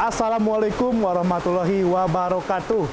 Assalamualaikum warahmatullahi wabarakatuh.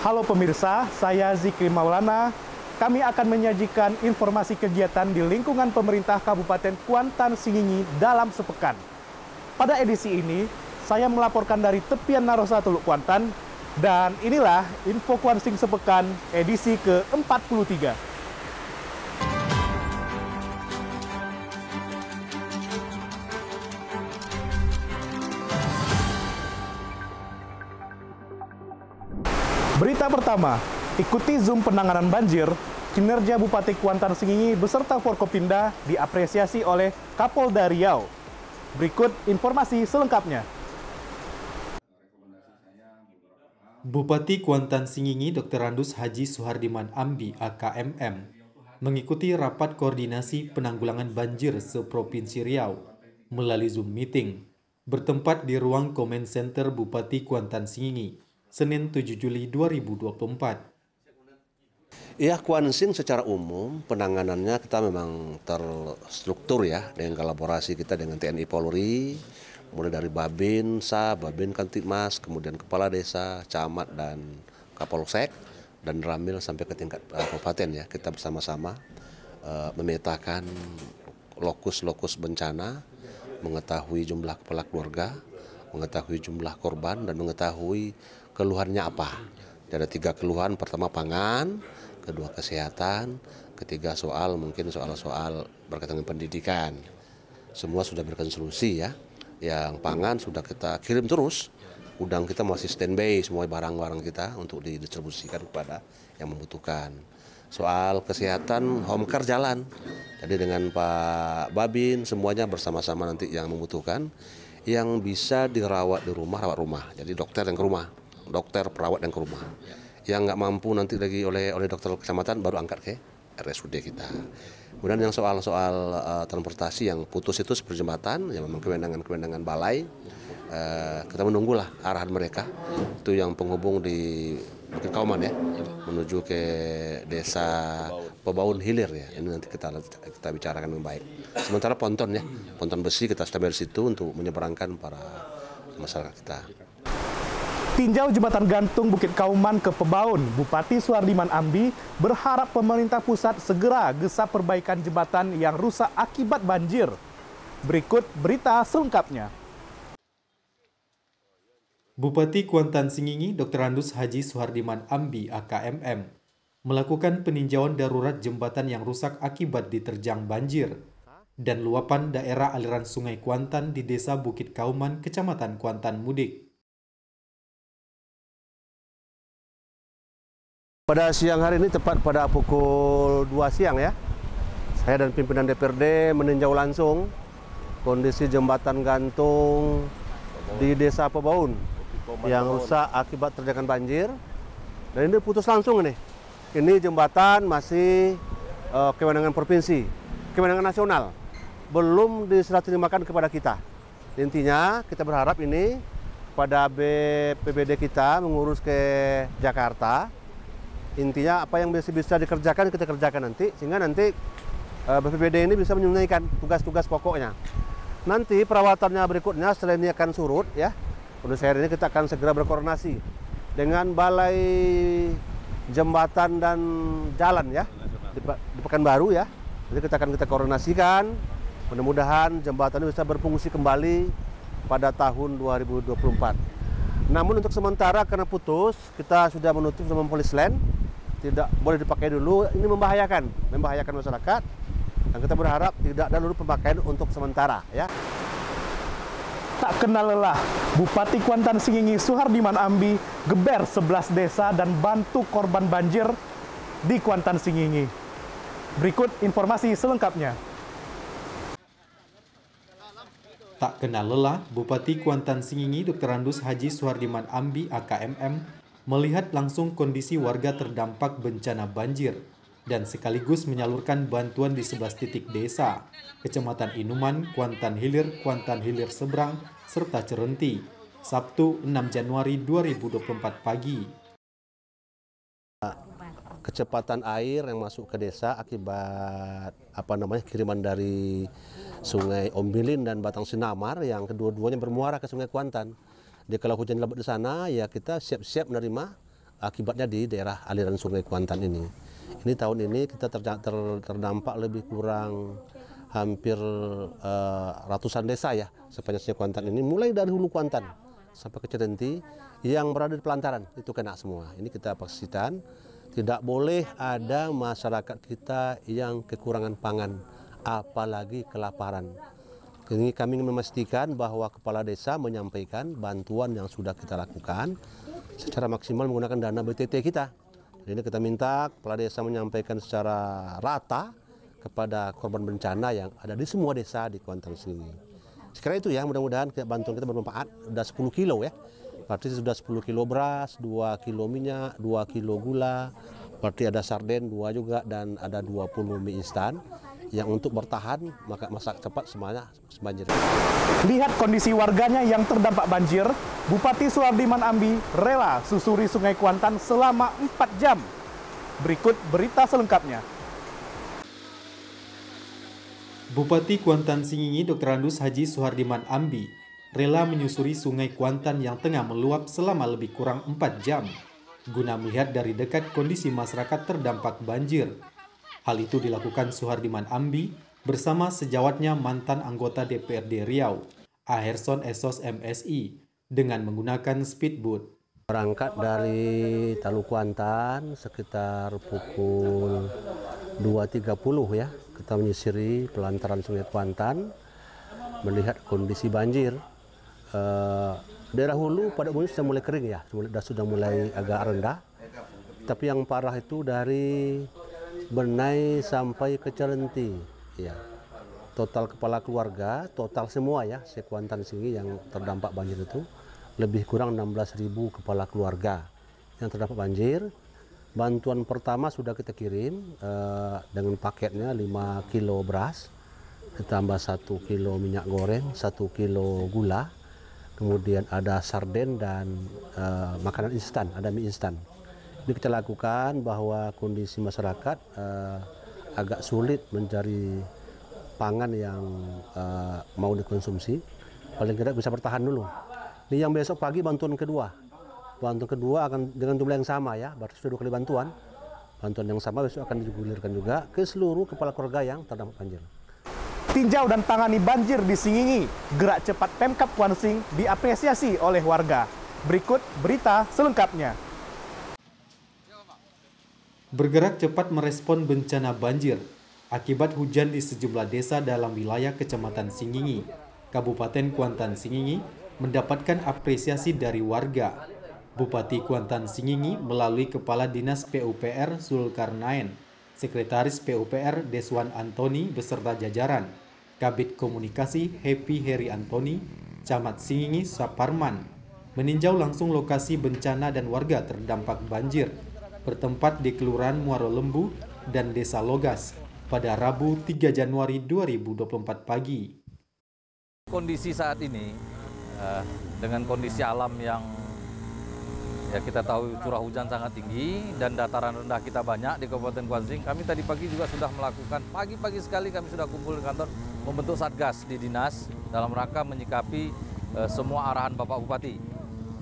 Halo pemirsa, saya Zikri Maulana. Kami akan menyajikan informasi kegiatan di lingkungan pemerintah Kabupaten Kuantan Singingi dalam sepekan. Pada edisi ini, saya melaporkan dari tepian Narosa Teluk Kuantan, dan inilah info Kuansing sepekan edisi ke-43. Berita pertama, ikuti Zoom penanganan banjir, kinerja Bupati Kuantan Singingi beserta Forkopimda diapresiasi oleh Kapolda Riau. Berikut informasi selengkapnya. Bupati Kuantan Singingi Dr. Randus Haji Suhardiman Ambi AKMM mengikuti rapat koordinasi penanggulangan banjir se-Provinsi Riau melalui Zoom meeting bertempat di ruang Comment Center Bupati Kuantan Singingi, Senin 7 Juli 2024. Ya, Kuansing secara umum penanganannya kita memang terstruktur ya, dengan kolaborasi kita dengan TNI Polri, mulai dari Babinsa, Babin Kantipmas, kemudian Kepala Desa, Camat dan Kapolsek, dan Ramil sampai ke tingkat kabupaten ya. Kita bersama-sama memetakan lokus-lokus bencana, mengetahui jumlah kepala keluarga, mengetahui jumlah korban, dan mengetahui keluhannya apa. Ada 3 keluhan, pertama pangan, kedua kesehatan, ketiga mungkin soal berkaitan dengan pendidikan. Semua sudah berikan solusi ya. Yang pangan sudah kita kirim terus, gudang kita masih standby semua barang-barang kita untuk didistribusikan kepada yang membutuhkan. Soal kesehatan, home care jalan. Jadi dengan Pak Babin semuanya bersama-sama nanti yang membutuhkan, yang bisa dirawat di rumah, rawat rumah. Jadi dokter yang ke rumah, dokter perawat yang ke rumah. Yang nggak mampu nanti lagi oleh dokter kecamatan baru angkat ke RSUD kita. Kemudian yang soal transportasi yang putus itu seperti jembatan, yang memang kewenangan balai. Kita menunggulah arahan mereka. Itu yang penghubung di Bukit Kauman ya, menuju ke desa Pebaun Hilir ya. Ini nanti kita bicarakan dengan baik. Sementara ponton ya, ponton besi kita standby di situ untuk menyeberangkan para masyarakat kita. Tinjau jembatan gantung Bukit Kauman ke Pebaun, Bupati Suhardiman Ambi berharap pemerintah pusat segera gesap perbaikan jembatan yang rusak akibat banjir. Berikut berita selengkapnya. Bupati Kuantan Singingi Dr. Randus Haji Suhardiman Ambi AKMM melakukan peninjauan darurat jembatan yang rusak akibat diterjang banjir dan luapan daerah aliran Sungai Kuantan di Desa Bukit Kauman, Kecamatan Kuantan Mudik. Pada siang hari ini tepat pada pukul 2 siang ya, saya dan pimpinan DPRD meninjau langsung kondisi jembatan gantung di Desa Pebaun yang rusak akibat terjangan banjir. Dan ini putus langsung nih. Ini jembatan masih kewenangan provinsi, kewenangan nasional, belum diserah terimakan kepada kita. Intinya kita berharap ini pada BPBD kita mengurus ke Jakarta. Intinya apa yang bisa dikerjakan kita kerjakan nanti, sehingga nanti BPBD ini bisa menunaikan tugas-tugas pokoknya. Nanti perawatannya berikutnya setelah ini akan surut ya. Kondisi hari ini kita akan segera berkoordinasi dengan Balai Jembatan dan Jalan ya di Pekanbaru ya. Jadi kita koordinasikan. Mudah-mudahan jembatan ini bisa berfungsi kembali pada tahun 2024. Namun untuk sementara karena putus, kita sudah menutup sama polis land, tidak boleh dipakai dulu. Ini membahayakan masyarakat. Dan kita berharap tidak ada dulu pemakaian untuk sementara ya. Tak kenal lelah, Bupati Kuantan Singingi Suhardiman Ambi geber 11 desa dan bantu korban banjir di Kuantan Singingi. Berikut informasi selengkapnya. Tak kenal lelah, Bupati Kuantan Singingi Dr. Randus Haji Suhardiman Ambi AKMM melihat langsung kondisi warga terdampak bencana banjir dan sekaligus menyalurkan bantuan di 11 titik desa, Kecamatan Inuman, Kuantan Hilir Seberang, serta Cerenti, Sabtu 6 Januari 2024 pagi. Kecepatan air yang masuk ke desa akibat kiriman dari Sungai Ombilin dan Batang Sinamar yang kedua-duanya bermuara ke Sungai Kuantan. Jadi kalau hujan lebat di sana, ya kita siap-siap menerima akibatnya di daerah aliran Sungai Kuantan ini. Ini tahun ini kita terdampak lebih kurang hampir ratusan desa ya sepanjang Sungai Kuantan ini, mulai dari hulu Kuantan sampai ke Cirenti yang berada di pelantaran itu kena semua. Ini kita pastikan tidak boleh ada masyarakat kita yang kekurangan pangan, apalagi kelaparan. Ini kami memastikan bahwa kepala desa menyampaikan bantuan yang sudah kita lakukan secara maksimal menggunakan dana BTT kita. Jadi kita minta kepala desa menyampaikan secara rata kepada korban bencana yang ada di semua desa di Kuantan sini. Sekira itu ya, mudah-mudahan bantuan kita bermanfaat. Sudah 10 kilo ya, berarti sudah 10 kilo beras, 2 kilo minyak, 2 kilo gula, berarti ada sarden 2 juga, dan ada 20 mie instan yang untuk bertahan maka masak cepat semuanya banjir. Lihat kondisi warganya yang terdampak banjir, Bupati Suhardiman Ambi rela susuri Sungai Kuantan selama 4 jam. Berikut berita selengkapnya. Bupati Kuantan Singingi Dr. Andus Haji Suhardiman Ambi rela menyusuri Sungai Kuantan yang tengah meluap selama lebih kurang 4 jam guna melihat dari dekat kondisi masyarakat terdampak banjir. Hal itu dilakukan Suhardiman Ambi bersama sejawatnya mantan anggota DPRD Riau, Aherson Esos MSI, dengan menggunakan speedboat. Berangkat dari Talu Kuantan sekitar pukul 2.30 ya, kita menyisiri pelantaran Sungai Kuantan, melihat kondisi banjir. Daerah hulu pada umumnya sudah mulai kering ya, sudah mulai agak rendah. Tapi yang parah itu dari Benai sampai ke Cirenti, ya. Total kepala keluarga, total semua ya, Kuantan Singingi yang terdampak banjir itu lebih kurang 16.000 kepala keluarga yang terdampak banjir. Bantuan pertama sudah kita kirim dengan paketnya 5 kilo beras, ditambah 1 kilo minyak goreng, 1 kilo gula, kemudian ada sarden dan makanan instan, ada mie instan. Ini kita lakukan bahwa kondisi masyarakat agak sulit mencari pangan yang mau dikonsumsi, paling tidak bisa bertahan dulu. Ini yang besok pagi bantuan kedua. Bantuan kedua akan dengan jumlah yang sama ya, berarti sudah 2 kali bantuan. Bantuan yang sama besok akan digulirkan juga ke seluruh kepala keluarga yang terdampak banjir. Tinjau dan tangani banjir di Singingi, gerak cepat Pemkab Kuansing diapresiasi oleh warga. Berikut berita selengkapnya. Bergerak cepat merespon bencana banjir akibat hujan di sejumlah desa dalam wilayah Kecamatan Singingi, Kabupaten Kuantan Singingi mendapatkan apresiasi dari warga. Bupati Kuantan Singingi melalui Kepala Dinas PUPR Zulkarnain, Sekretaris PUPR Deswan Antoni beserta jajaran, Kabid Komunikasi Happy Heri Antoni, Camat Singingi Saparman, meninjau langsung lokasi bencana dan warga terdampak banjir bertempat di Kelurahan Muaro Lembu dan Desa Logas pada Rabu 3 Januari 2024 pagi. Kondisi saat ini dengan kondisi alam yang ya kita tahu curah hujan sangat tinggi dan dataran rendah kita banyak di Kabupaten Kuansing, kami tadi pagi juga sudah melakukan, pagi-pagi sekali kami sudah kumpul di kantor membentuk satgas di dinas dalam rangka menyikapi semua arahan Bapak Bupati,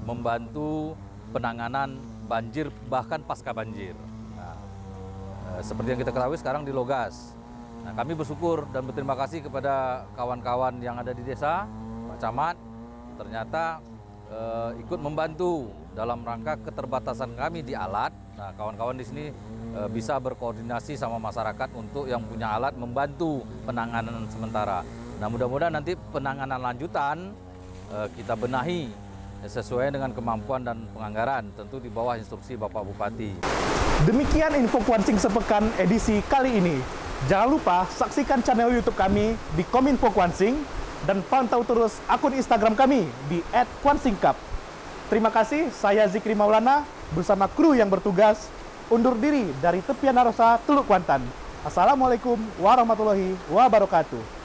membantu penanganan banjir bahkan pasca banjir. Nah, seperti yang kita ketahui sekarang di Logas. Nah, kami bersyukur dan berterima kasih kepada kawan-kawan yang ada di desa, Pak Camat, ternyata ikut membantu dalam rangka keterbatasan kami di alat. Nah, kawan-kawan di sini bisa berkoordinasi sama masyarakat untuk yang punya alat membantu penanganan sementara. Nah, mudah-mudahan nanti penanganan lanjutan kita benahi sesuai dengan kemampuan dan penganggaran, tentu di bawah instruksi Bapak Bupati. Demikian info Kuansing sepekan edisi kali ini. Jangan lupa saksikan channel YouTube kami di Kominfo Kuansing dan pantau terus akun Instagram kami di @kuansingkap. Terima kasih, saya Zikri Maulana bersama kru yang bertugas undur diri dari tepian Arosa, Teluk Kuantan. Assalamualaikum warahmatullahi wabarakatuh.